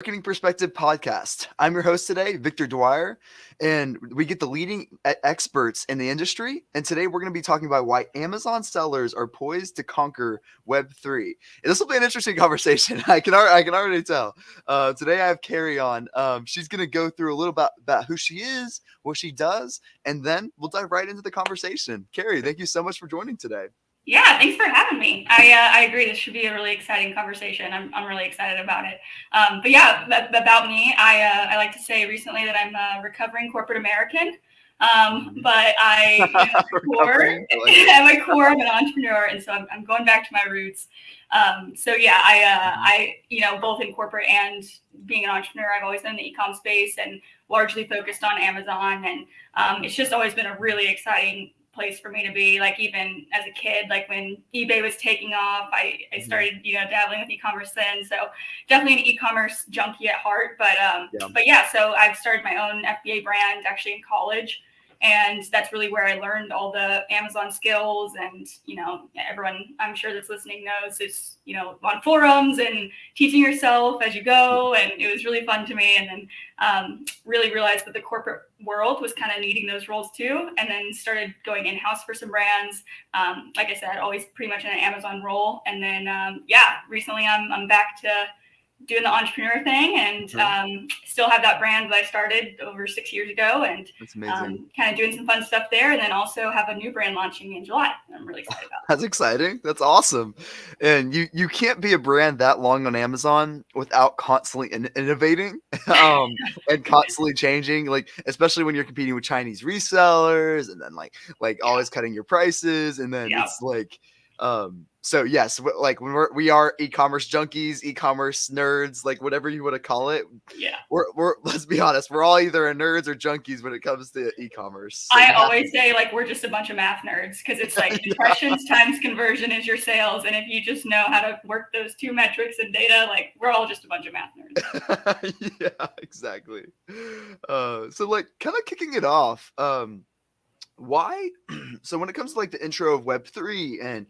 Marketing Perspective podcast. I'm your host today, Victor Dwyer, and we get the leading experts in the industry. And today we're going to be talking about why Amazon sellers are poised to conquer Web3. And this will be an interesting conversation. I can already tell. Today I have Cari on. She's going to go through a little about who she is, what she does, and then we'll dive right into the conversation. Cari, thank you so much for joining today. Yeah, thanks for having me. I agree. This should be a really exciting conversation. I'm really excited about it. But yeah, about me, I like to say recently that I'm a recovering corporate American. But at my core, I'm an entrepreneur, and so I'm going back to my roots. So yeah, I both in corporate and being an entrepreneur, I've always been in the e-com space and largely focused on Amazon, and it's just always been a really exciting place for me to be. Like even as a kid, like when eBay was taking off, I started dabbling with e-commerce then. So definitely an e-commerce junkie at heart. But yeah, so I've started my own FBA brand actually in college, and that's really where I learned all the Amazon skills. And everyone I'm sure that's listening knows it's on forums and teaching yourself as you go, and it was really fun to me. And then really realized that the corporate world was kind of needing those roles too, and then started going in-house for some brands. Like I said, always pretty much in an Amazon role. And then recently I'm back to doing the entrepreneur thing, and still have that brand that I started over 6 years ago, and That's amazing. Kind of doing some fun stuff there. And then also have a new brand launching in July. I'm really excited about. That's exciting. That's awesome. And you can't be a brand that long on Amazon without constantly innovating and constantly changing, like especially when you're competing with Chinese resellers, and then like always cutting your prices, and then it's like so yes, like when we are e-commerce junkies, e-commerce nerds, like whatever you want to call it. Yeah. We're let's be honest, we're all either nerds or junkies when it comes to e-commerce. So I always say like we're just a bunch of math nerds, because it's like impressions times conversion is your sales, and if you just know how to work those two metrics and data, like we're all just a bunch of math nerds. Yeah, exactly. So like kind of kicking it off, why so when it comes to like the intro of Web3 and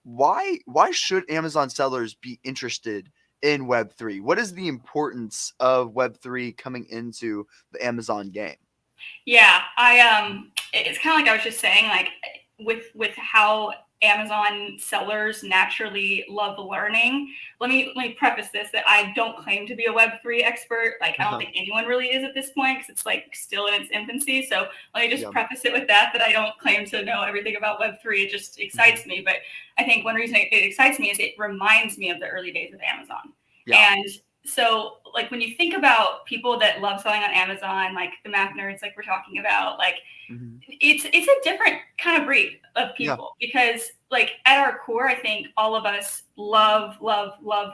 why should Amazon sellers be interested in Web3? What is the importance of Web3 coming into the Amazon game? Yeah, it's kind of like I was just saying, like with how Amazon sellers naturally love learning. Let me preface this that I don't claim to be a Web3 expert. Like I don't think anyone really is at this point, because it's like still in its infancy. So let me just preface it with that I don't claim to know everything about Web3. It just excites me. But I think one reason it excites me is it reminds me of the early days of Amazon. Yeah. And so like when you think about people that love selling on Amazon, like the math nerds, like we're talking about, like it's a different kind of breed of people, because like at our core, I think all of us love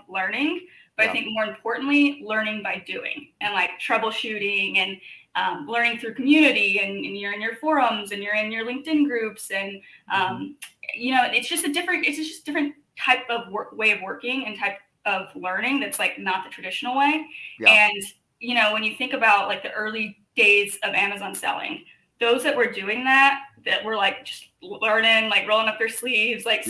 learning, but I think more importantly, learning by doing, and like troubleshooting, and learning through community, and you're in your forums, and you're in your LinkedIn groups, and it's just a different type of way of working, and type of learning that's like not the traditional way. And when you think about like the early days of Amazon selling, those that were doing that were like just learning, like rolling up their sleeves, like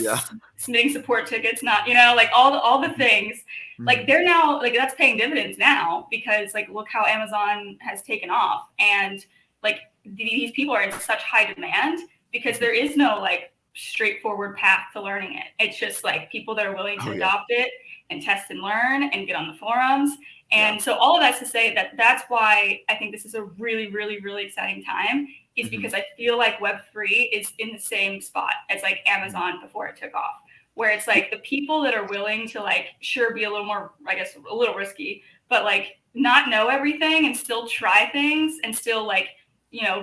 submitting support tickets, not like all the things, like they're now like that's paying dividends now, because like look how Amazon has taken off, and like these people are in such high demand because there is no like straightforward path to learning it. It's just like people that are willing to adopt it and test and learn and get on the forums. And so all of that's to say that's why I think this is a really, really, really exciting time, is because I feel like Web3 is in the same spot as like Amazon before it took off, where it's like the people that are willing to like, sure, be a little more, I guess, a little risky, but like not know everything and still try things, and still like,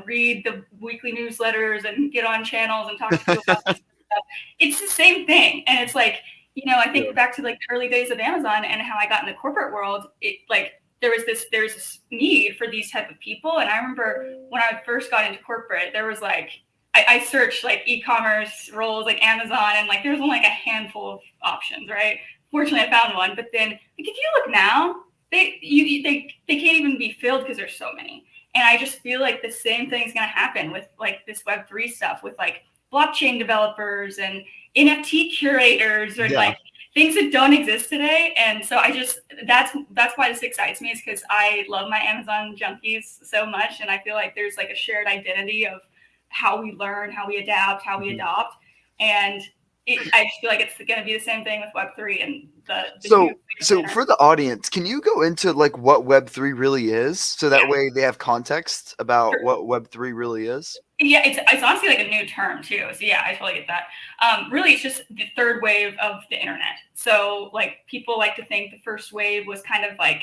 read the weekly newsletters and get on channels and talk to people about this stuff. It's the same thing. And it's like, I think back to like the early days of Amazon and how I got in the corporate world. It like there's this need for these type of people. And I remember when I first got into corporate, there was like I searched like e-commerce roles, like Amazon, and like there was only like a handful of options, right? Fortunately, I found one. But then like if you look now, they can't even be filled because there's so many. And I just feel like the same thing is going to happen with like this Web3 stuff, with like blockchain developers and NFT curators, or like things that don't exist today. And so that's why this excites me, is because I love my Amazon junkies so much, and I feel like there's like a shared identity of how we learn, how we adapt, how we adopt, and I just feel like it's going to be the same thing with Web3 and the new So for the audience, can you go into like what Web3 really is, so that way they have context about what Web3 really is? Yeah, it's honestly like a new term too. So yeah, I totally get that. Really, it's just the third wave of the internet. So like people like to think the first wave was kind of like,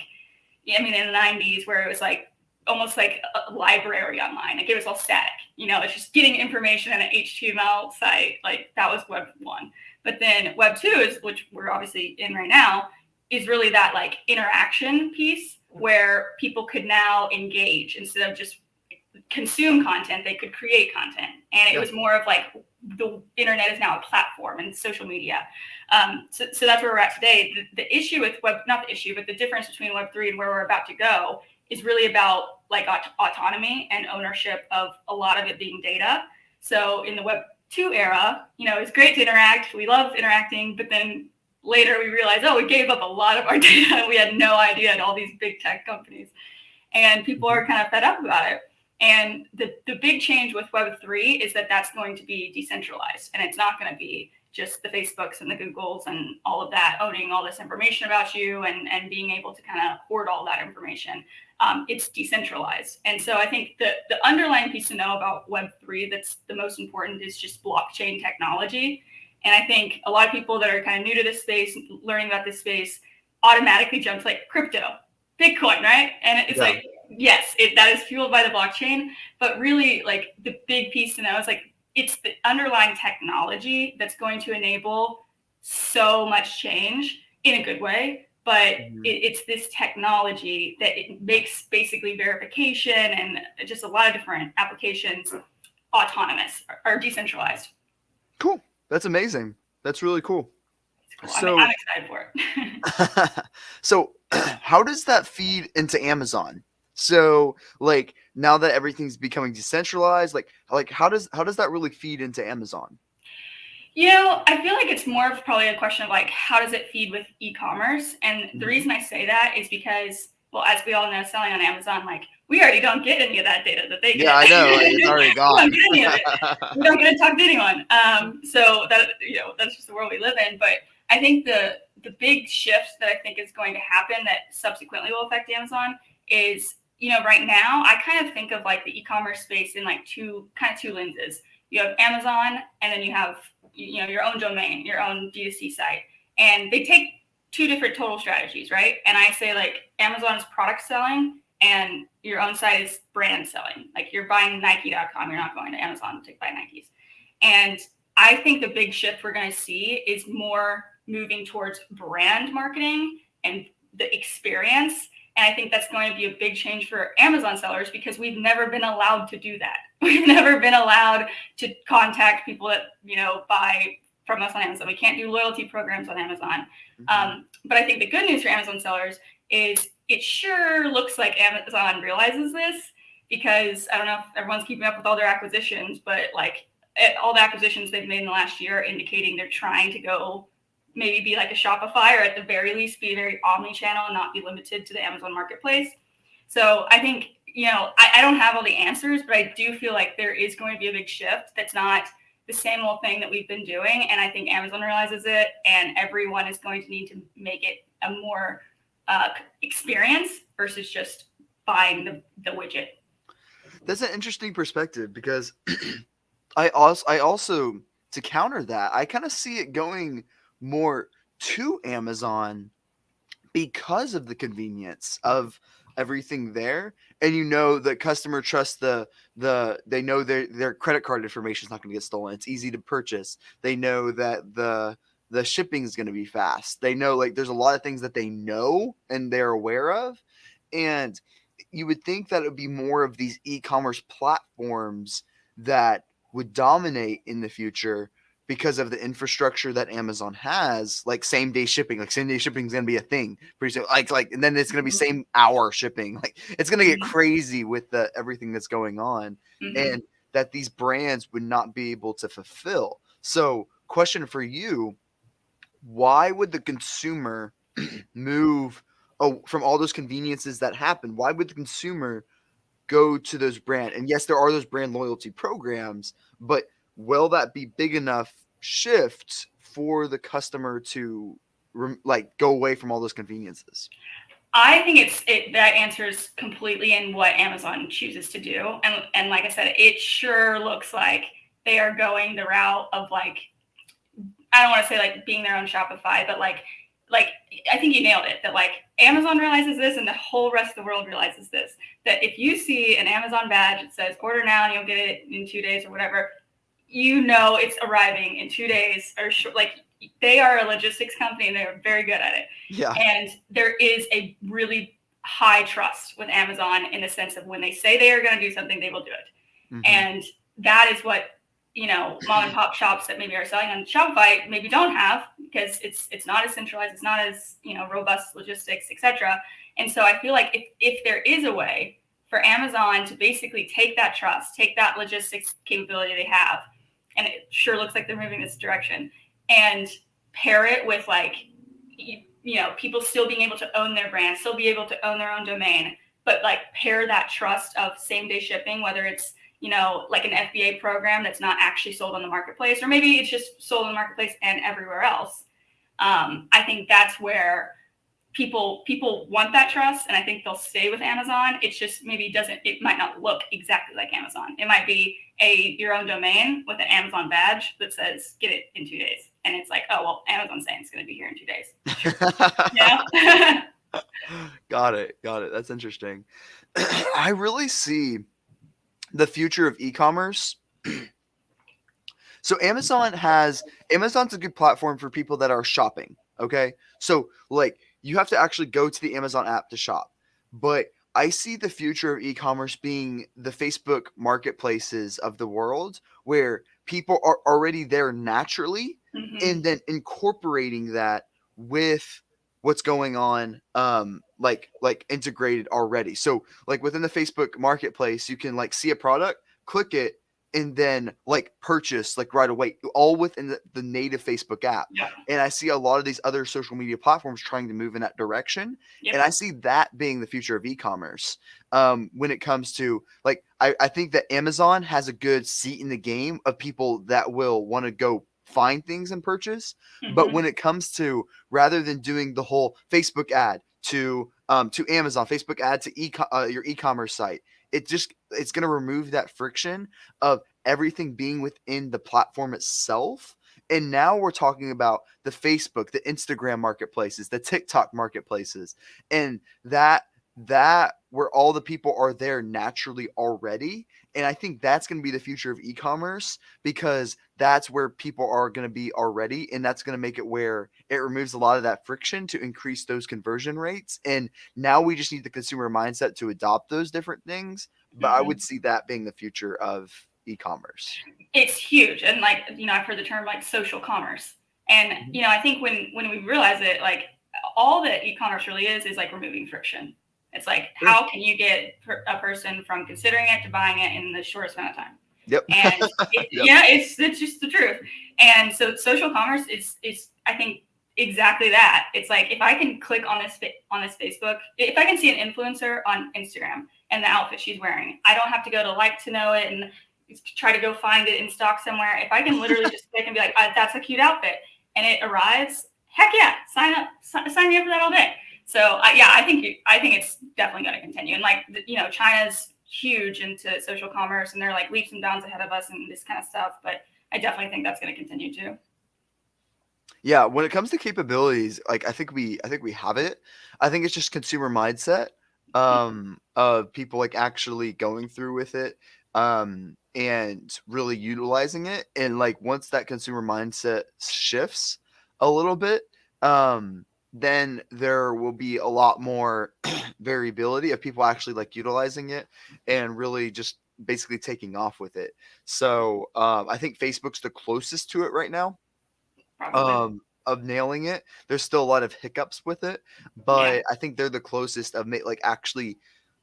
I mean, in the 90s, where it was like almost like a library online. Like it was all static. It's just getting information on an HTML site. Like that was Web 1. But then Web 2 is, which we're obviously in right now, is really that like interaction piece where people could now engage instead of just consume content. They could create content, and it was more of like the internet is now a platform and social media. So that's where we're at today. The issue with not the issue, but the difference between Web3 and where we're about to go is really about like autonomy and ownership of a lot of it being data. So in the Web 2 era, it's great to interact. We love interacting, but then later we realized, we gave up a lot of our data. We had no idea at all these big tech companies, and people are kind of fed up about it. And the big change with Web3 is that that's going to be decentralized, and it's not going to be just the Facebooks and the Googles and all of that owning all this information about you and being able to kind of hoard all that information. It's decentralized. And so I think the underlying piece to know about Web3 that's the most important is just blockchain technology. And I think a lot of people that are kind of new to this space, learning about this space, automatically jump to like crypto, Bitcoin, right? And it's like, yes, that is fueled by the blockchain, but really like the big piece to know is like, it's the underlying technology that's going to enable so much change in a good way. But it's this technology that it makes basically verification and just a lot of different applications autonomous or decentralized. Cool. That's amazing. That's really cool. So I'm excited for it. So how does that feed into Amazon? So like now that everything's becoming decentralized, like how does that really feed into Amazon? I feel like it's more of probably a question of like, how does it feed with e-commerce? And the reason I say that is because, well, as we all know, selling on Amazon, like we already don't get any of that data that they get. Yeah, I know. Like, it's already gone. We don't get any of it. We don't get to talk to anyone. So that, that's just the world we live in. But I think the big shift that I think is going to happen that subsequently will affect Amazon is, right now, I kind of think of like the e-commerce space in like two lenses. You have Amazon, and then you have your own domain, your own D2C site, and they take two different total strategies, right? And I say like Amazon is product selling, and your own site is brand selling. Like you're buying Nike.com, you're not going to Amazon to buy Nikes. And I think the big shift we're going to see is more moving towards brand marketing and the experience. And I think that's going to be a big change for Amazon sellers because we've never been allowed to do that. We've never been allowed to contact people that, buy from us on Amazon. We can't do loyalty programs on Amazon. But I think the good news for Amazon sellers is it sure looks like Amazon realizes this, because I don't know if everyone's keeping up with all their acquisitions, but like all the acquisitions they've made in the last year are indicating they're trying to go maybe be like a Shopify, or at the very least be very omni-channel and not be limited to the Amazon marketplace. So I think, I don't have all the answers, but I do feel like there is going to be a big shift that's not the same old thing that we've been doing. And I think Amazon realizes it, and everyone is going to need to make it a more experience versus just buying the widget. That's an interesting perspective, because I also to counter that, I kind of see it going more to Amazon because of the convenience of everything there. And the customer trusts they know their credit card information is not going to get stolen. It's easy to purchase. They know that the shipping is going to be fast. They know, like, there's a lot of things that they know and they're aware of. And you would think that it would be more of these e-commerce platforms that would dominate in the future because of the infrastructure that Amazon has, like same day shipping. Like same day shipping is going to be a thing pretty soon. And then it's going to be same hour shipping. Like it's going to get crazy with everything that's going on, and that these brands would not be able to fulfill. So question for you, why would the consumer move from all those conveniences that happen? Why would the consumer go to those brand? And yes, there are those brand loyalty programs, but will that be big enough shift for the customer to like go away from all those conveniences? I think that answers completely in what Amazon chooses to do, and like I said, it sure looks like they are going the route of like, I don't want to say like being their own Shopify, but like I think you nailed it. That like Amazon realizes this, and the whole rest of the world realizes this. That if you see an Amazon badge that says "Order now" and you'll get it in 2 days or whatever, you know it's arriving in 2 days or like they are a logistics company and they're very good at it. Yeah. And there is a really high trust with Amazon in the sense of when they say they are going to do something, they will do it. Mm-hmm. And that is what, mom and pop shops that maybe are selling on Shopify maybe don't have, because it's not as centralized, it's not as, robust logistics, etc. And so I feel like if there is a way for Amazon to basically take that trust, take that logistics capability they have, and it sure looks like they're moving this direction, and pair it with like, people still being able to own their brand, still be able to own their own domain, but like pair that trust of same day shipping, whether it's, like an FBA program that's not actually sold on the marketplace, or maybe it's just sold on the marketplace and everywhere else. I think that's where people want that trust, and I think they'll stay with Amazon. It's just it might not look exactly like Amazon. It might be your own domain with an Amazon badge that says get it in 2 days, and it's like, oh well, Amazon's saying it's going to be here in 2 days. Yeah. Got it. That's interesting. I really see the future of e-commerce. So Amazon's a good platform for people that are shopping. Okay. So like you have to actually go to the Amazon app to shop. But I see the future of e-commerce being the Facebook marketplaces of the world, where people are already there naturally, Mm-hmm. and then incorporating that with what's going on, like integrated already. So like within the Facebook marketplace, you can like see a product, click it, and then like purchase like right away, all within the native Facebook app. Yeah. And I see a lot of these other social media platforms trying to move in that direction. Yep. And I see that being the future of e-commerce. When it comes to like, I think that Amazon has a good seat in the game of people that will want to go find things and purchase. Mm-hmm. But when it comes to, rather than doing the whole Facebook ad to Amazon, Facebook ad to your e-commerce site, it's going to remove that friction of everything being within the platform itself. And now we're talking about the Facebook, the Instagram marketplaces, the TikTok marketplaces, and that where all the people are there naturally already. And I think that's going to be the future of e-commerce, because that's where people are going to be already. And that's going to make it where it removes a lot of that friction to increase those conversion rates. And now we just need the consumer mindset to adopt those different things. But I would see that being the future of e-commerce. It's huge. And like, I've heard the term like social commerce. And, I think when we realize it, like all that e-commerce really is like removing friction. It's like, how can you get a person from considering it to buying it in the shortest amount of time? Yep. And it's just the truth. And so social commerce is I think exactly that. It's like, if I can click on this Facebook, if I can see an influencer on Instagram and the outfit she's wearing, I don't have to go to like to know it and try to go find it in stock somewhere. If I can literally just click and be like, that's a cute outfit, and it arrives, heck yeah, sign me up for that all day. So I think it's definitely going to continue. And like, China's huge into social commerce, and they're like leaps and bounds ahead of us and this kind of stuff. But I definitely think that's going to continue too. Yeah, when it comes to capabilities, like I think we have it. I think it's just consumer mindset of people like actually going through with it, and really utilizing it. And like once that consumer mindset shifts a little bit, then there will be a lot more variability of people actually like utilizing it and really just basically taking off with it. So I think Facebook's the closest to it right now, of nailing it. There's still a lot of hiccups with it, but I think they're the closest of like actually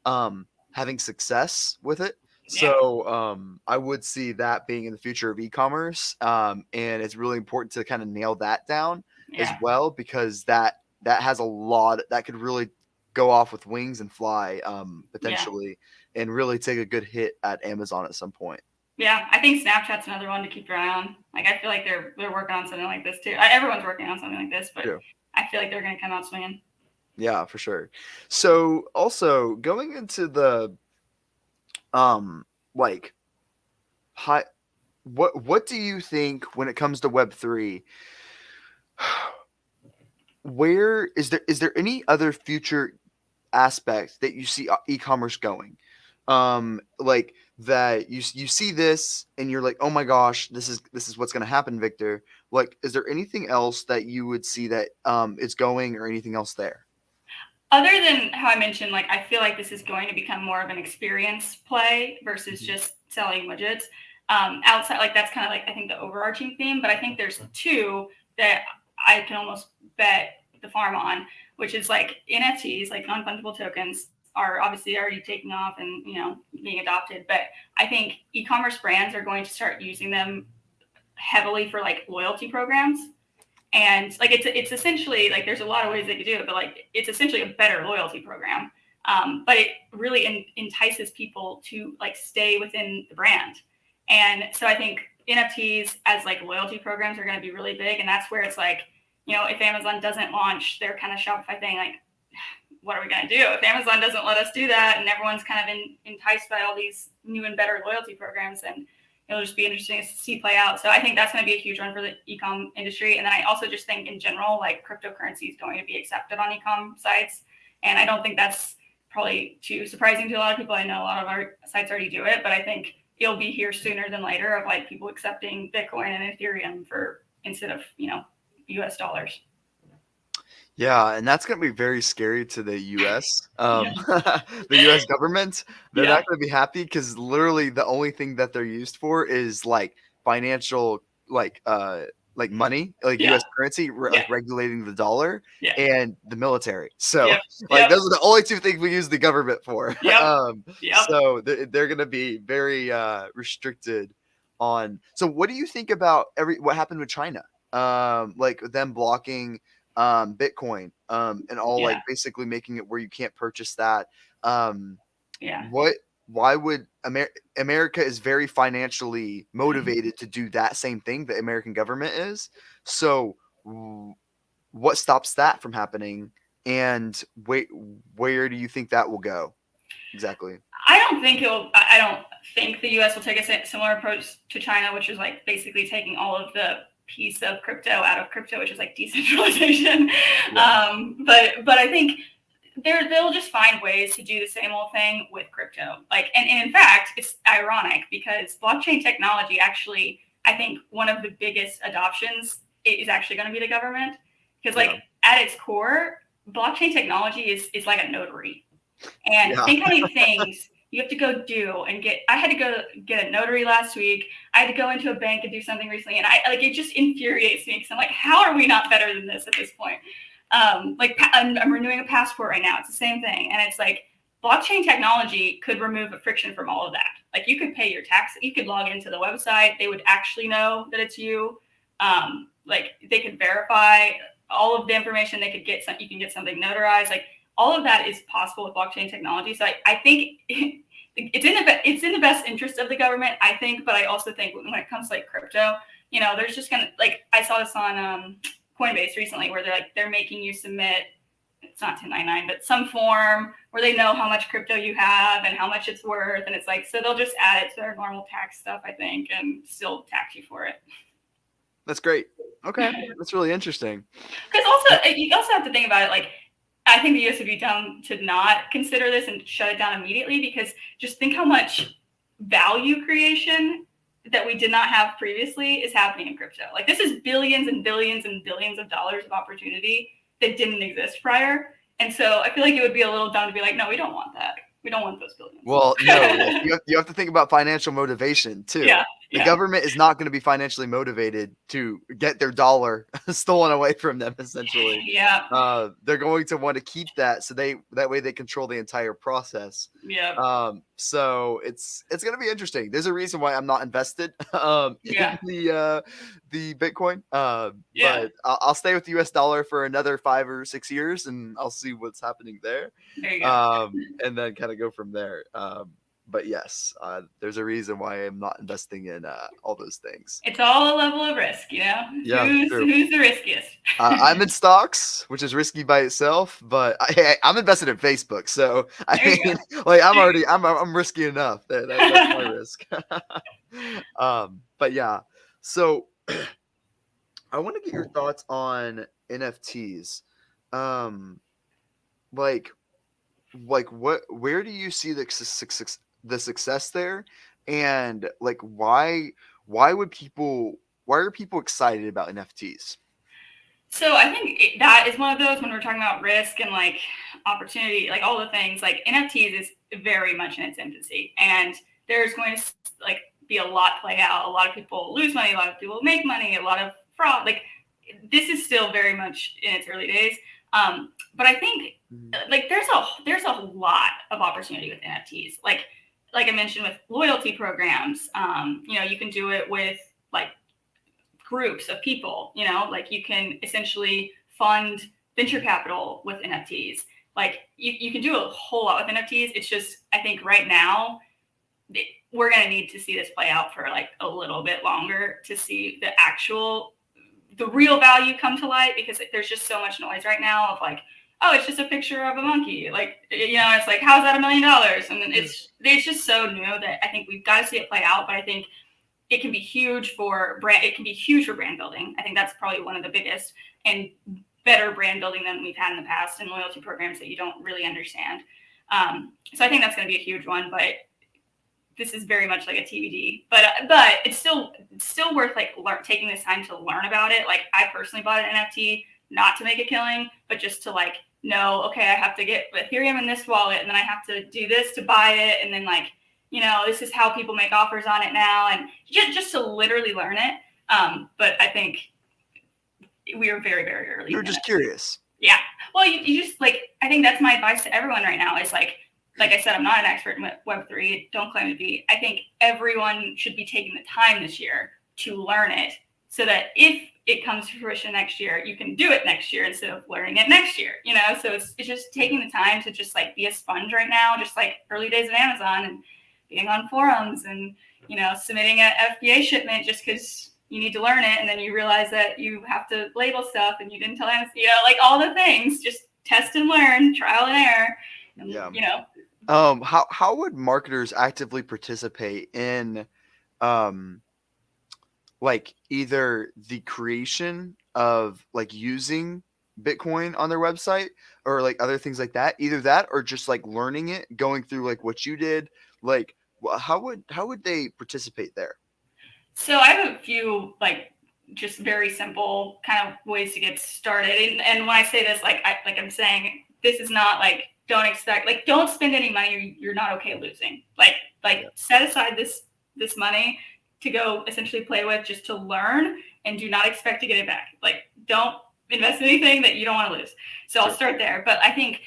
having success with it. So I would see that being in the future of e-commerce, and it's really important to kind of nail that down. as Yeah. well, because that has a lot that could really go off with wings and fly Yeah. potentially, and really take a good hit at Amazon at some point. Yeah, I think Snapchat's another one to keep your eye on. Like, I feel like they're working on something like this too. Everyone's working on something like this, but True. I feel like they're going to come out swinging. Yeah, for sure. So also going into the like high, what do you think when it comes to Web3? Where is there any other future aspect that you see e-commerce going? Like that you see this and you're like, oh my gosh, this is what's going to happen, Victor. Like, is there anything else that you would see that is going, or anything else there? Other than how I mentioned, like, I feel like this is going to become more of an experience play versus just selling widgets. Outside, like, that's kind of like, I think, the overarching theme, but I think there's two that I can almost bet the farm on, which is like NFTs, like non-fungible tokens, are obviously already taking off and, you know, being adopted. But I think e-commerce brands are going to start using them heavily for like loyalty programs. And like it's essentially like there's a lot of ways they could do it, but like it's essentially a better loyalty program. But it really entices people to like stay within the brand. And so I think NFTs as like loyalty programs are going to be really big, and that's where it's like, you know, if Amazon doesn't launch their kind of Shopify thing, like, what are we going to do if Amazon doesn't let us do that? And everyone's kind of enticed by all these new and better loyalty programs, and it'll just be interesting to see play out. So I think that's going to be a huge one for the e-com industry. And then I also just think in general, like, cryptocurrency is going to be accepted on e-com sites. And I don't think that's probably too surprising to a lot of people. I know a lot of our sites already do it, but I think it'll be here sooner than later of like people accepting Bitcoin and Ethereum for instead of, you know, US dollars. Yeah, and that's going to be very scary to the U.S. Yeah. The U.S. government. They're Yeah. not going to be happy, because literally the only thing that they're used for is like financial, like money, like Yeah. U.S. currency, Yeah. like regulating the dollar, Yeah. and the military. So Yep. like Yep. those are the only two things we use the government for. Yep. Yep. So they're going to be very restricted on. So what do you think about what happened with China? Like them blocking Bitcoin, and all, Yeah. like basically making it where you can't purchase that. Um, Yeah. why would America is very financially motivated to do that same thing, the American government is. So what stops that from happening? And where do you think that will go exactly? I don't think the U.S. will take a similar approach to China, which is like basically taking all of the piece of crypto out of crypto, which is like decentralization. Yeah. But I think they'll just find ways to do the same old thing with crypto. Like, and in fact, it's ironic because blockchain technology actually, I think one of the biggest adoptions is actually going to be the government, because like at its core, blockchain technology is like a notary. And think how many things you have to go do and get. I had to go get a notary last week. I had to go into a bank and do something recently, and I like it just infuriates me because I'm like, how are we not better than this at this point? Like I'm renewing a passport right now. It's the same thing, and it's like blockchain technology could remove the friction from all of that. Like you could pay your tax, you could log into the website, they would actually know that it's you. Like they could verify all of the information. They could get you can get something notarized. Like all of that is possible with blockchain technology. So I think it's in the best interest of the government, I think. But I also think when it comes to like crypto, you know, there's just gonna, like, I saw this on Coinbase recently where they're making you submit, it's not 1099, but some form where they know how much crypto you have and how much it's worth. And it's like, so they'll just add it to their normal tax stuff, I think, and still tax you for it. That's great. Okay. That's really interesting. Because also, you also have to think about it, like, I think the US would be dumb to not consider this and shut it down immediately, because just think how much value creation that we did not have previously is happening in crypto. Like this is billions and billions and billions of dollars of opportunity that didn't exist prior. And so I feel like it would be a little dumb to be like, no, we don't want that. We don't want those billions. Well, no, like, you have to think about financial motivation too. Yeah. The government is not going to be financially motivated to get their dollar stolen away from them, essentially. Yeah. They're going to want to keep that so that way they control the entire process. Yeah. So it's going to be interesting. There's a reason why I'm not invested Yeah. in the Bitcoin. Yeah. But I'll stay with the US dollar for another 5 or 6 years and I'll see what's happening there. There you go. And then kind of go from there. But yes, there's a reason why I'm not investing in all those things. It's all a level of risk, you know? Yeah, who's the riskiest? I'm in stocks, which is risky by itself, but I'm invested in Facebook, so I mean, like I'm risky enough. That's my risk. But yeah, so I want to get your thoughts on NFTs. Like where do you see the success there, and like why are people excited about NFTs? So I think that is one of those when we're talking about risk and like opportunity, like all the things, like NFTs is very much in its infancy, and there's going to like be a lot play out. A lot of people lose money, a lot of people make money, a lot of fraud. Like this is still very much in its early days. But I think like there's a lot of opportunity with NFTs. Like I mentioned with loyalty programs, you can do it with like groups of people, like you can essentially fund venture capital with NFTs. Like you can do a whole lot with NFTs. It's just, I think right now we're going to need to see this play out for like a little bit longer to see the real value come to light, because there's just so much noise right now of like, oh, it's just a picture of a monkey. Like, it's like, how's that $1 million? And then it's just so new that I think we've got to see it play out. But I think it can be huge for brand. It can be huge for brand building. I think that's probably one of the biggest and better brand building than we've had in the past, and loyalty programs that you don't really understand. So I think that's going to be a huge one, but this is very much like a TBD, but it's still worth like taking this time to learn about it. Like I personally bought an NFT not to make a killing, but just to like know, okay, I have to get Ethereum in this wallet, and then I have to do this to buy it, and then like, this is how people make offers on it now, and just to literally learn it. But I think we are very, very early. You're just curious. Yeah. Well, you just like, I think that's my advice to everyone right now is like I said, I'm not an expert in Web3. Don't claim to be. I think everyone should be taking the time this year to learn it, so that if it comes to fruition next year, you can do it next year instead of learning it next year. So it's just taking the time to just like be a sponge right now, just like early days of Amazon, and being on forums and submitting an FBA shipment just because you need to learn it, and then you realize that you have to label stuff and you didn't tell Amazon, like all the things. Just test and learn, trial and error. And, yeah. How would marketers actively participate in like either the creation of like using Bitcoin on their website or like other things like that, either that or just like learning it, going through like what you did? Like how would they participate there? So I have a few like just very simple kind of ways to get started. And when I say this, I'm saying this is not like, don't spend any money you're not okay losing. Set aside this money to go essentially play with, just to learn, and do not expect to get it back. Like, don't invest in anything that you don't want to lose. So I'll start there. But I think,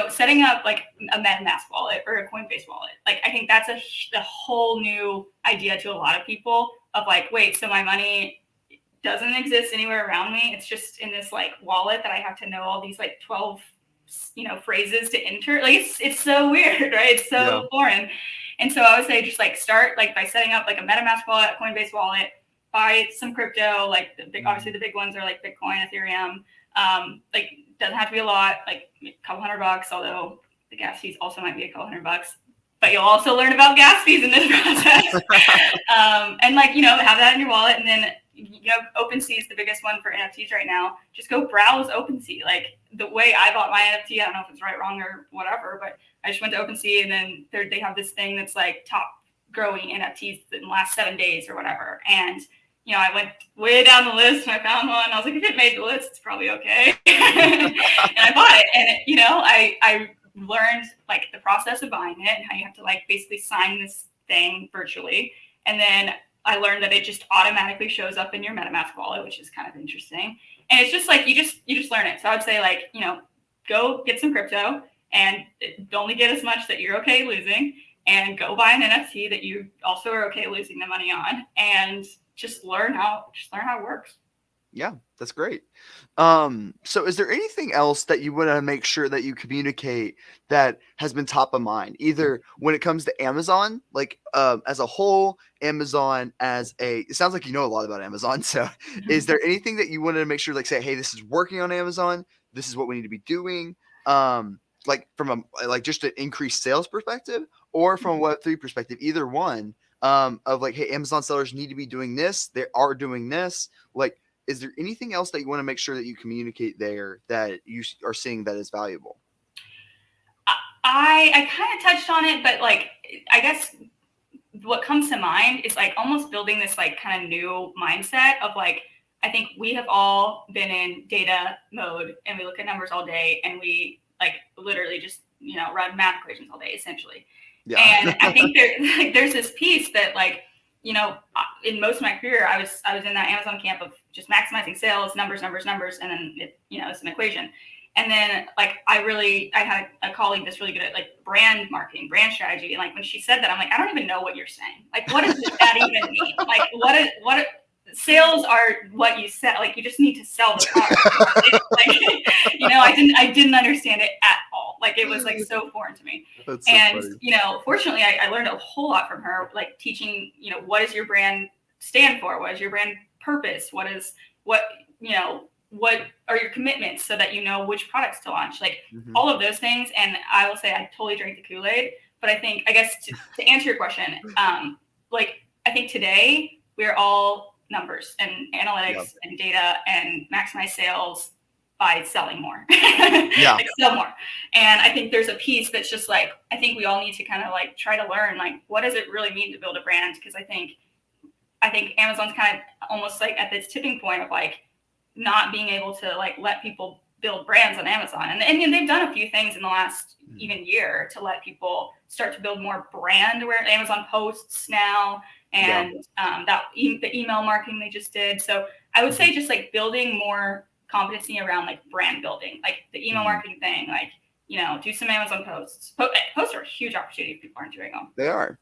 setting up like a MetaMask wallet or a Coinbase wallet, like I think that's a whole new idea to a lot of people of like, wait, so my money doesn't exist anywhere around me. It's just in this like wallet that I have to know all these like 12 phrases to enter. Like it's so weird, right? It's so foreign. And so I would say just like start like by setting up like a MetaMask wallet, a Coinbase wallet, buy some crypto. Like obviously the big ones are like Bitcoin, Ethereum. Like doesn't have to be a lot, like a couple $100, although the gas fees also might be a couple $100. But you'll also learn about gas fees in this process. And like, have that in your wallet, and then OpenSea is the biggest one for NFTs right now. Just go browse OpenSea. Like the way I bought my NFT, I don't know if it's right, wrong, or whatever, but I just went to OpenSea, and then they have this thing that's like top growing NFTs in the last 7 days or whatever. And I went way down the list and I found one. I was like, if it made the list, it's probably okay. And I bought it. And I learned like the process of buying it and how you have to like basically sign this thing virtually. And then I learned that it just automatically shows up in your MetaMask wallet, which is kind of interesting. And it's just like you just learn it. So I would say, like, go get some crypto and only get as much that you're okay losing, and go buy an NFT that you also are okay losing the money on, and just learn how it works. Yeah, that's great. So is there anything else that you want to make sure that you communicate that has been top of mind, either when it comes to Amazon, like as a whole, Amazon it sounds like you know a lot about Amazon. So is there anything that you wanted to make sure, like, say, hey, this is working on Amazon, this is what we need to be doing, like from just an increased sales perspective, or from a Web3 perspective, either one, of like, hey, Amazon sellers need to be doing this, they are doing this, like, is there anything else that you want to make sure that you communicate there that you are seeing that is valuable? I kind of touched on it, but like, I guess what comes to mind is like almost building this like kind of new mindset of like, I think we have all been in data mode and we look at numbers all day and we like literally just, run math equations all day essentially. Yeah. And I think there's this piece that like, in most of my career, I was in that Amazon camp of just maximizing sales, numbers, and then it's an equation. And then like I had a colleague that's really good at like brand marketing, brand strategy, and like when she said that, I'm like, I don't even know what you're saying. Like, what does that even mean? Like, what sales are what you sell. Like, you just need to sell the product. I didn't understand it at all. Like, it was like so foreign to me. That's so funny. Fortunately, I learned a whole lot from her, like teaching, what does your brand stand for? What is your brand purpose? What are your commitments, so that you know which products to launch, like all of those things. And I will say I totally drank the Kool-Aid, but I guess to answer your question, like I think today we're all numbers and analytics and data and maximize sales by selling more. Like sell more. And I think there's a piece that's just like, I think we all need to kind of like try to learn, like, what does it really mean to build a brand? Because I think Amazon's kind of almost like at this tipping point of like not being able to like let people build brands on Amazon. And they've done a few things in the last even year to let people start to build more brand, where Amazon posts now, and the email marketing they just did. So I would say just like building more competency around like brand building, like the email marketing thing, like, do some Amazon posts. Posts are a huge opportunity if people aren't doing them. They are.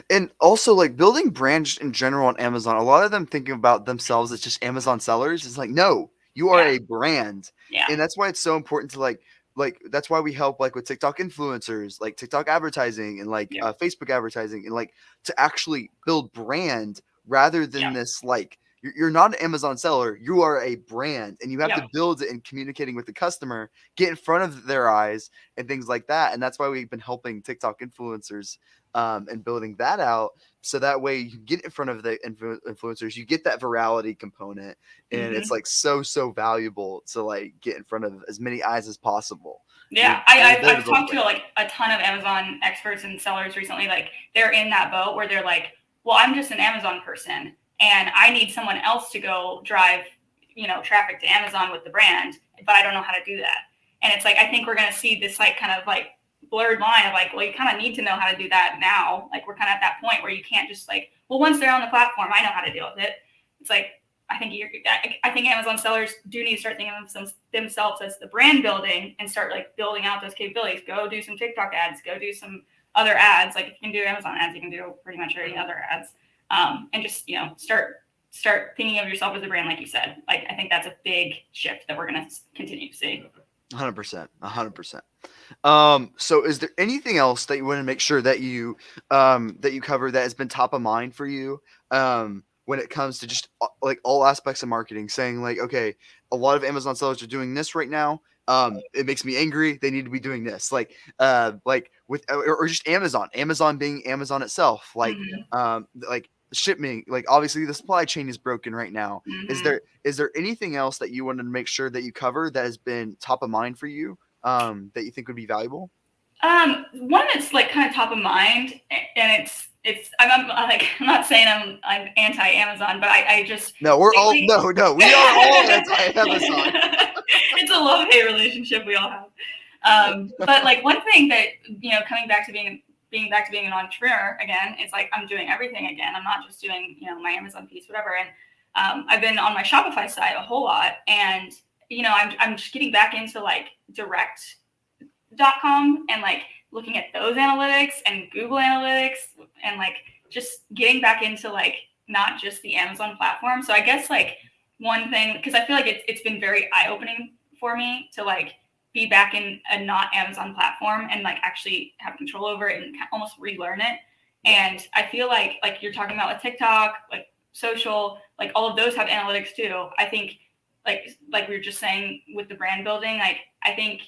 And also like building brands in general on Amazon, a lot of them thinking about themselves as just Amazon sellers. It's like, no, you are a brand. Yeah. And that's why it's so important to like that's why we help like with TikTok influencers, like TikTok advertising and like Facebook advertising, and like to actually build brand rather than this, like, you're not an Amazon seller, you are a brand, and you have to build it and communicating with the customer, get in front of their eyes and things like that. And that's why we've been helping TikTok influencers and building that out. So that way you get in front of the influencers, you get that virality component, and it's like so valuable to like get in front of as many eyes as possible. Yeah, I've talked to like a ton of Amazon experts and sellers recently. Like they're in that boat where they're like, well, I'm just an Amazon person and I need someone else to go drive, traffic to Amazon with the brand, but I don't know how to do that. And it's like, I think we're going to see this like kind of like blurred line of like, well, you kind of need to know how to do that now. Like we're kind of at that point where you can't just like, well, once they're on the platform, I know how to deal with it. It's like, I think Amazon sellers do need to start thinking of themselves as the brand building and start like building out those capabilities. Go do some TikTok ads, go do some other ads. Like if you can do Amazon ads, you can do pretty much any other ads. And just, start thinking of yourself as a brand, like you said. Like, I think that's a big shift that we're going to continue to see. 100%. So is there anything else that you want to make sure that you cover that has been top of mind for you, when it comes to just like all aspects of marketing, saying like, okay, a lot of Amazon sellers are doing this right now. It makes me angry. They need to be doing this, like with, or just Amazon being Amazon itself, like, like shipping, like obviously the supply chain is broken right now. Is there anything else that you wanted to make sure that you cover that has been top of mind for you, that you think would be valuable? One that's like kind of top of mind, and I'm not saying I'm anti-Amazon, but I just we are all anti-Amazon. It's a love-hate relationship we all have. But like one thing that, coming back to being being back to being an entrepreneur again, it's like I'm doing everything again. I'm not just doing, my Amazon piece, whatever. And I've been on my Shopify site a whole lot, and I'm just getting back into like direct.com and like looking at those analytics and Google Analytics and like just getting back into like not just the Amazon platform. So I guess like one thing, because I feel like it's been very eye-opening for me to like be back in a not Amazon platform and like actually have control over it and almost relearn it. And I feel like you're talking about like TikTok, like social, like all of those have analytics too. I think like we were just saying with the brand building, like I think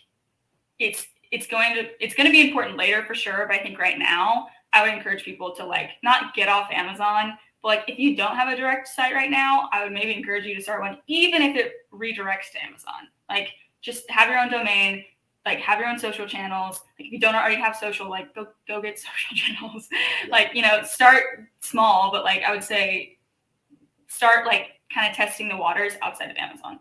it's going to be important later for sure. But I think right now I would encourage people to like not get off Amazon, but like if you don't have a direct site right now, I would maybe encourage you to start one, even if it redirects to Amazon. Like just have your own domain, like have your own social channels. Like if you don't already have social, like go get social channels. Like, start small, but like I would say start like kind of testing the waters outside of Amazon.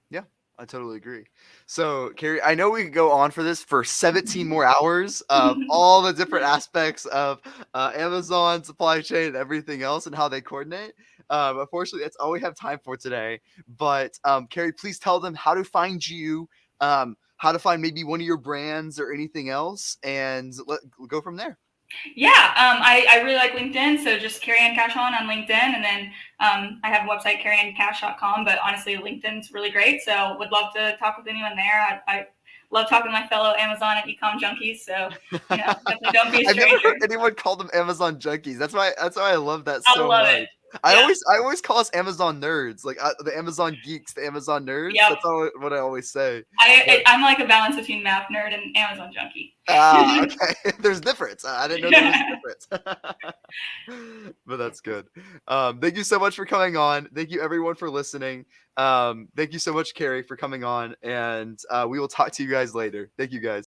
Yeah, I totally agree. So, Cari, I know we could go on for this for 17 more hours of all the different aspects of Amazon supply chain and everything else and how they coordinate. Unfortunately, that's all we have time for today. But Cari, please tell them how to find you, how to find maybe one of your brands or anything else, and go from there. Yeah, I really like LinkedIn, so just Cari Anne Cashon on LinkedIn, and then I have a website, cariannecash.com, but honestly, LinkedIn's really great, so would love to talk with anyone there. I love talking to my fellow Amazon and e-com junkies, so definitely don't be a stranger. I've never heard anyone call them Amazon junkies. That's why I love that so much. It. I always call us Amazon nerds, like the Amazon geeks, the Amazon nerds. Yep. That's what I always say. I'm like a balance between math nerd and Amazon junkie. Okay. There's a difference. I didn't know there was a difference. But that's good. Thank you so much for coming on. Thank you everyone for listening. Thank you so much, Cari, for coming on, and we will talk to you guys later. Thank you guys.